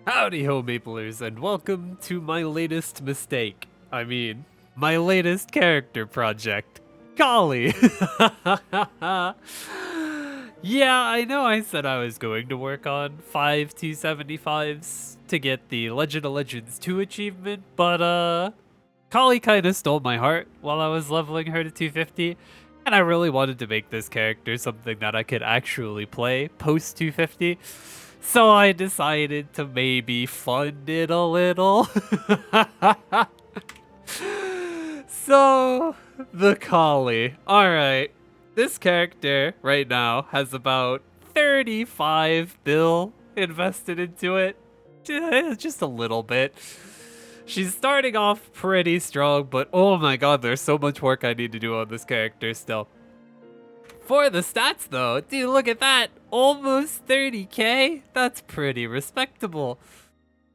Howdy ho, Maplers, and welcome to my latest mistake. I mean, my latest character project, Khali. Yeah, I know I said I was going to work on 5 T75s to get the Legend of Legends 2 achievement, but Khali kinda stole my heart while I was leveling her to 250, and I really wanted to make this character something that I could actually play post 250. So I decided to maybe fund it a little. So, the Khali. Alright, this character right now has about 35 bill invested into it. Just a little bit. She's starting off pretty strong, but oh my god, there's so much work I need to do on this character still. For the stats though, dude, look at that. Almost 30k? That's pretty respectable.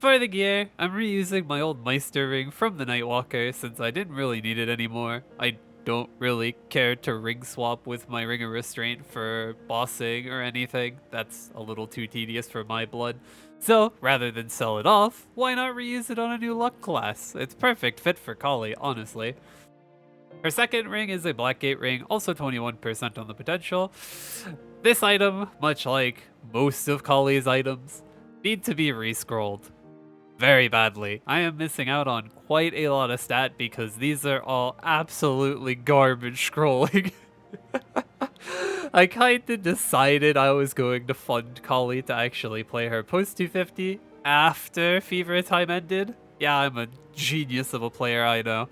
For the gear, I'm reusing my old Meister ring from the Nightwalker since I didn't really need it anymore. I don't really care to ring swap with my Ring of Restraint for bossing or anything. That's a little too tedious for my blood. So, rather than sell it off, why not reuse it on a new luck class? It's perfect fit for Khali, honestly. Her second ring is a Blackgate ring, also 21% on the potential. This item, much like most of Khali's items, need to be rescrolled very badly. I am missing out on quite a lot of stat because these are all absolutely garbage scrolling. I kinda decided I was going to fund Khali to actually play her post 250 after Fever Time ended. Yeah, I'm a genius of a player, I know.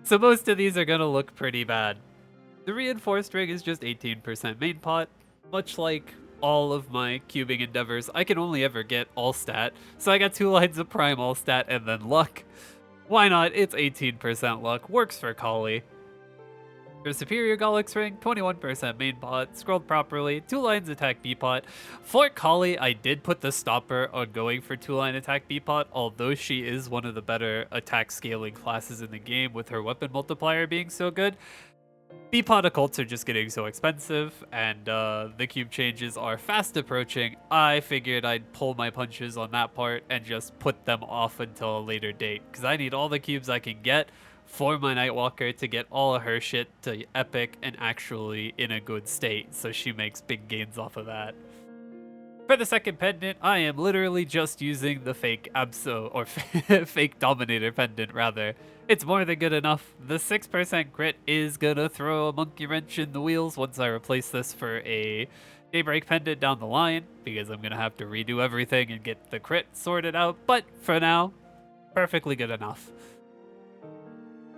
So most of these are gonna look pretty bad. The reinforced ring is just 18% main pot. Much like all of my cubing endeavors, I can only ever get all stat, so I got 2 lines of prime all stat and then luck. Why not? It's 18% luck, works for Khali. Her superior Gollix ring, 21% main pot, scrolled properly, 2 lines attack B pot. For Khali, I did put the stopper on going for 2-line attack B pot, although she is one of the better attack scaling classes in the game with her weapon multiplier being so good. B-pot occults are just getting so expensive, and the cube changes are fast approaching. I figured I'd pull my punches on that part and just put them off until a later date, because I need all the cubes I can get for my Nightwalker to get all of her shit to epic and actually in a good state, so she makes big gains off of that. For the second pendant, I am literally just using the fake Abso, or fake Dominator pendant rather. It's more than good enough. The 6% crit is gonna throw a monkey wrench in the wheels once I replace this for a Daybreak pendant down the line, because I'm gonna have to redo everything and get the crit sorted out, but for now, perfectly good enough.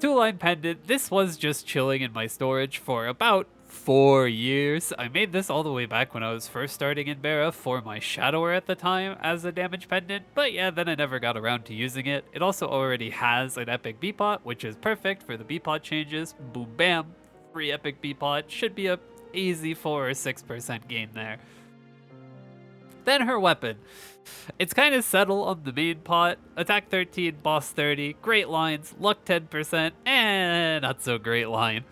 2-line pendant, this was just chilling in my storage for about 4 years. I made this all the way back when I was first starting in Bara for my Shadower at the time as a damage pendant, but yeah, then I never got around to using it. It also already has an epic B-pot, which is perfect for the B-pot changes. Boom bam, free epic B-pot, should be a easy 4 or 6% gain there. Then her weapon. It's kind of settled on the main pot. Attack 13, boss 30, great lines, luck 10%, and not so great line.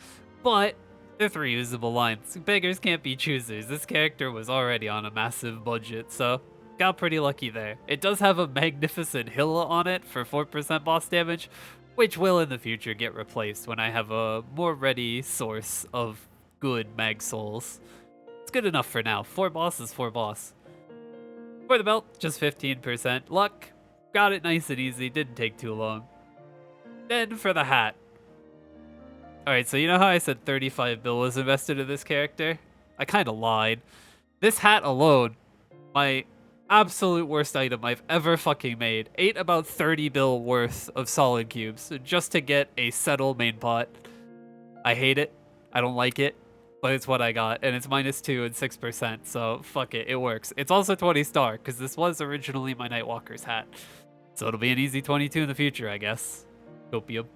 But they're 3 usable lines. Beggars can't be choosers. This character was already on a massive budget, so got pretty lucky there. It does have a magnificent hill on it for 4% boss damage, which will in the future get replaced when I have a more ready source of good mag souls. It's good enough for now. 4 bosses, 4 boss. For the belt, just 15% luck. Got it nice and easy, didn't take too long. Then for the hat. Alright, so you know how I said 35 bill was invested in this character? I kinda lied. This hat alone, my absolute worst item I've ever fucking made, ate about 30 bill worth of solid cubes just to get a settle main pot. I hate it. I don't like it. But it's what I got, and it's -2 and 6%, so fuck it, it works. It's also 20 star, because this was originally my Nightwalker's hat. So it'll be an easy 22 in the future, I guess. Copium.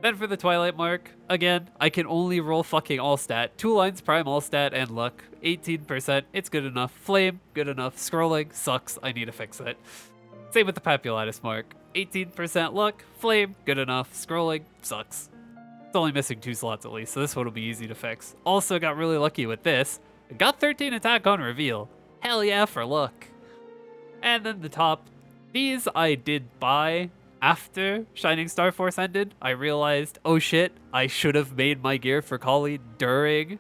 Then for the Twilight Mark, again, I can only roll fucking all stat. 2 lines prime all stat and luck. 18%, it's good enough. Flame, good enough. Scrolling, sucks, I need to fix it. Same with the Papulatus Mark. 18% luck, flame, good enough. Scrolling, sucks. It's only missing 2 slots at least, so this one will be easy to fix. Also got really lucky with this. Got 13 attack on reveal. Hell yeah for luck. And then the top, these I did buy after Shining Star Force ended. I realized, oh shit, I should have made my gear for Khali during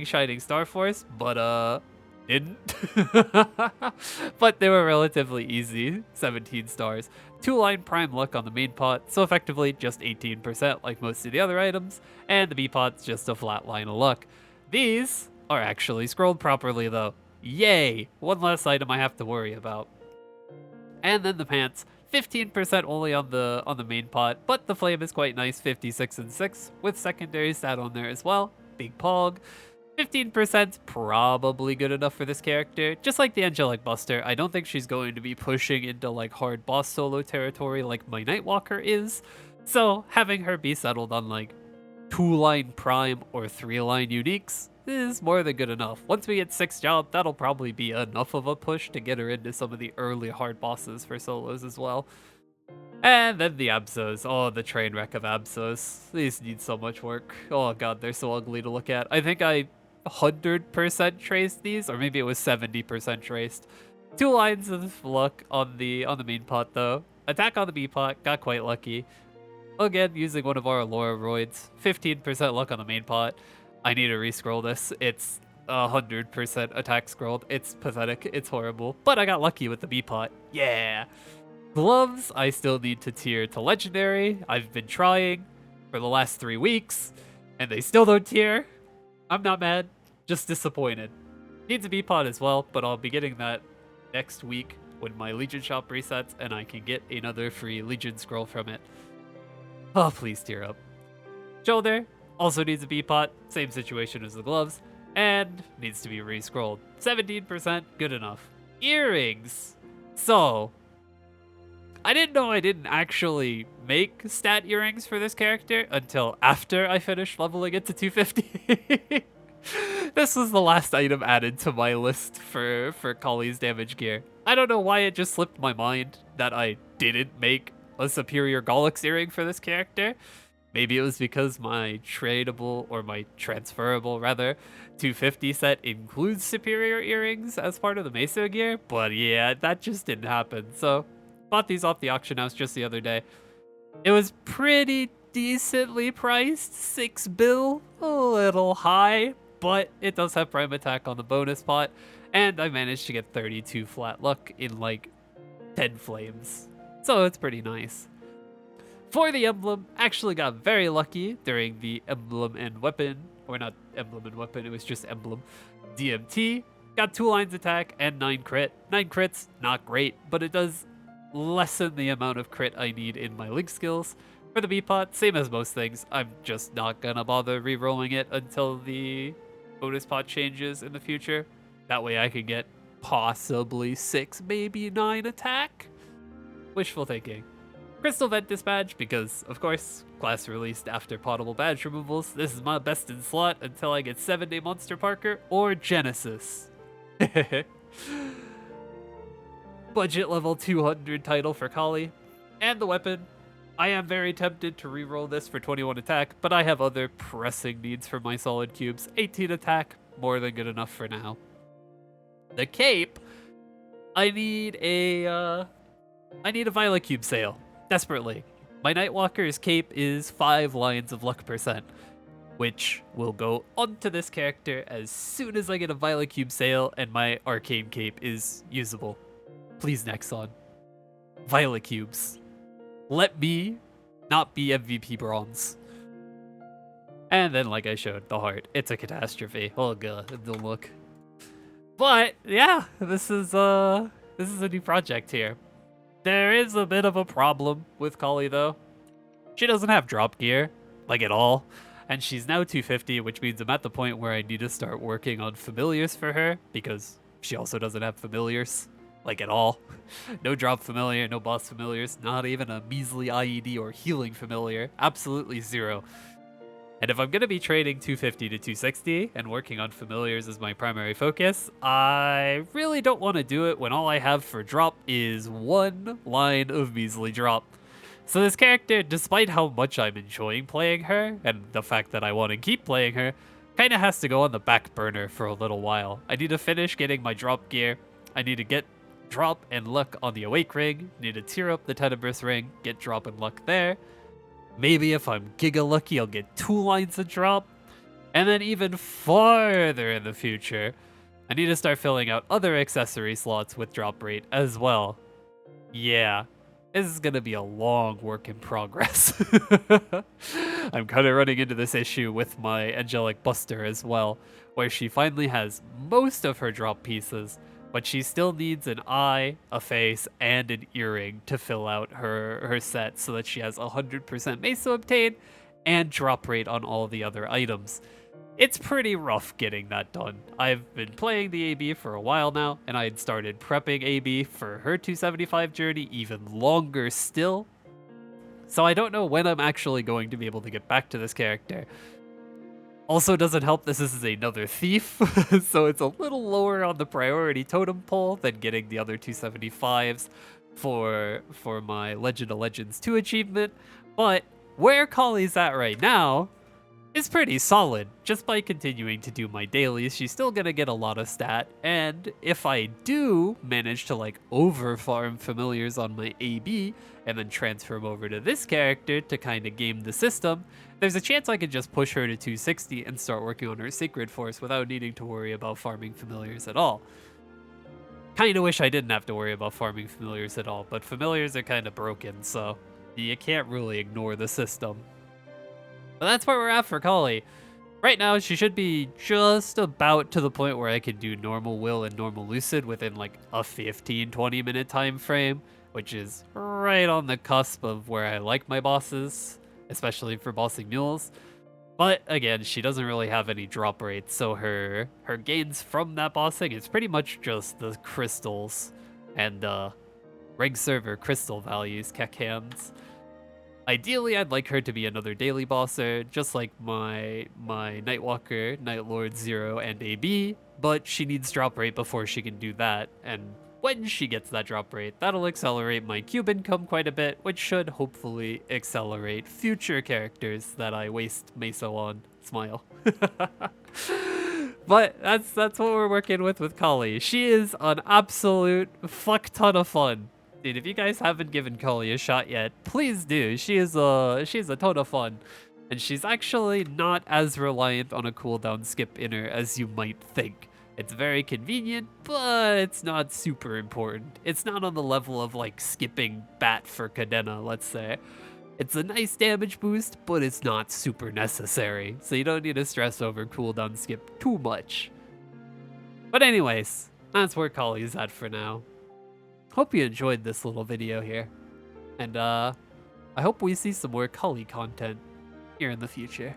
Shining Star Force, but didn't. But they were relatively easy, 17 stars. 2-line prime luck on the main pot, so effectively just 18% like most of the other items, and the B pot's just a flat line of luck. These are actually scrolled properly though. Yay! One less item I have to worry about. And then the pants, 15% only on the main pot, but the flame is quite nice, 56 and 6, with secondary stat on there as well. Big pog. 15% probably good enough for this character. Just like the Angelic Buster, I don't think she's going to be pushing into like hard boss solo territory like my Nightwalker is. So having her be settled on like 2-line prime or 3-line uniques is more than good enough. Once we get 6 job, that'll probably be enough of a push to get her into some of the early hard bosses for solos as well. And then the Absos. Oh, the train wreck of Absos. These need so much work. Oh god, they're so ugly to look at. I think I 100% traced these, or maybe it was 70% traced. 2 lines of luck on the main pot though. Attack on the B pot, got quite lucky. Again, using one of our Allura roids. 15% luck on the main pot. I need to re-scroll this. It's 100% attack scrolled. It's pathetic. It's horrible. But I got lucky with the B pot. Yeah. Gloves, I still need to tier to legendary. I've been trying for the last 3 weeks, and they still don't tier. I'm not mad, just disappointed. Needs a B pot as well, but I'll be getting that next week when my Legion shop resets and I can get another free Legion scroll from it. Oh, please tier up. Shoulder also needs a B pot, same situation as the gloves, and needs to be re-scrolled. 17%, good enough. Earrings. So, I didn't know I didn't actually make stat earrings for this character until after I finished leveling it to 250. This was the last item added to my list for Khali's damage gear. I don't know why it just slipped my mind that I didn't make a superior Gollix earring for this character. Maybe it was because my tradable, or my transferable rather, 250 set includes superior earrings as part of the Mesa gear, but yeah, that just didn't happen, so bought these off the auction house just the other day. It was pretty decently priced, 6 bill, a little high, but it does have prime attack on the bonus pot, and I managed to get 32 flat luck in like 10 flames. So it's pretty nice. For the emblem, actually got very lucky during the emblem and weapon, or not emblem and weapon, it was just emblem DMT. Got 2 lines attack and 9 crit. 9 crits, not great, but it does lessen the amount of crit I need in my link skills. For the B-pot, same as most things, I'm just not gonna bother re-rolling it until the bonus pot changes in the future. That way I can get possibly 6, maybe 9 attack. Wishful thinking. Crystal Vent Dispatch, because, of course, class released after potable badge removals. This is my best in slot until I get 7-day Monster Parker or Genesis. Budget level 200 title for Khali. And the weapon. I am very tempted to reroll this for 21 attack, but I have other pressing needs for my solid cubes. 18 attack, more than good enough for now. The cape, I need a Violet Cube sale, desperately. My Nightwalker's cape is 5 lines of luck %, which will go onto this character as soon as I get a Violet Cube sale and my Arcane cape is usable. Please, Nexon. Violet Cubes. Let me not be MVP bronze. And then, like I showed, the heart. It's a catastrophe. Oh god, the look. But yeah, this is a new project here. There is a bit of a problem with Khali though. She doesn't have drop gear, like at all. And she's now 250, which means I'm at the point where I need to start working on familiars for her, because she also doesn't have familiars, like at all. No drop familiar, no boss familiars, not even a measly IED or healing familiar, absolutely zero. And if I'm going to be trading 250 to 260 and working on familiars as my primary focus, I really don't want to do it when all I have for drop is 1 line of measly drop. So this character, despite how much I'm enjoying playing her, and the fact that I want to keep playing her, kind of has to go on the back burner for a little while. I need to finish getting my drop gear. I need to get drop and luck on the Awake ring, need to tier up the Tenebrous ring, get drop and luck there. Maybe if I'm giga lucky, I'll get 2 lines of drop. And then even farther in the future, I need to start filling out other accessory slots with drop rate as well. Yeah, this is gonna be a long work in progress. I'm kind of running into this issue with my Angelic Buster as well, where she finally has most of her drop pieces, but she still needs an eye, a face, and an earring to fill out her set so that she has 100% Mesa obtained and drop rate on all the other items. It's pretty rough getting that done. I've been playing the AB for a while now, and I had started prepping AB for her 275 journey even longer still. So I don't know when I'm actually going to be able to get back to this character. Also doesn't help this is another thief, so it's a little lower on the priority totem pole than getting the other 275s for my Legend of Legends 2 achievement. But where Khali's at right now is pretty solid. Just by continuing to do my dailies, she's still gonna get a lot of stat, and if I do manage to like over farm familiars on my AB and then transfer them over to this character to kind of game the system, there's a chance I could just push her to 260 and start working on her Sacred Force without needing to worry about farming familiars at all. Kinda wish I didn't have to worry about farming familiars at all, but familiars are kinda broken, so you can't really ignore the system. But that's where we're at for Khali. Right now, she should be just about to the point where I can do normal will and normal lucid within like a 15-20 minute time frame, which is right on the cusp of where I like my bosses, especially for bossing mules. But again, she doesn't really have any drop rates, so her gains from that bossing is pretty much just the crystals and reg server crystal values, Keck hands. Ideally, I'd like her to be another daily bosser, just like my Nightwalker, Nightlord 0, and AB, but she needs drop rate before she can do that, and when she gets that drop rate, that'll accelerate my cube income quite a bit, which should hopefully accelerate future characters that I waste Mesa on. Smile. But that's what we're working with Khali. She is an absolute fuck ton of fun. Dude, if you guys haven't given Khali a shot yet, please do. She's a ton of fun. And she's actually not as reliant on a cooldown skip inner as you might think. It's very convenient, but it's not super important. It's not on the level of like skipping Bat for Cadena, let's say. It's a nice damage boost, but it's not super necessary. So you don't need to stress over cooldown skip too much. But anyways, that's where Khali's at for now. Hope you enjoyed this little video here, and I hope we see some more Khali content here in the future.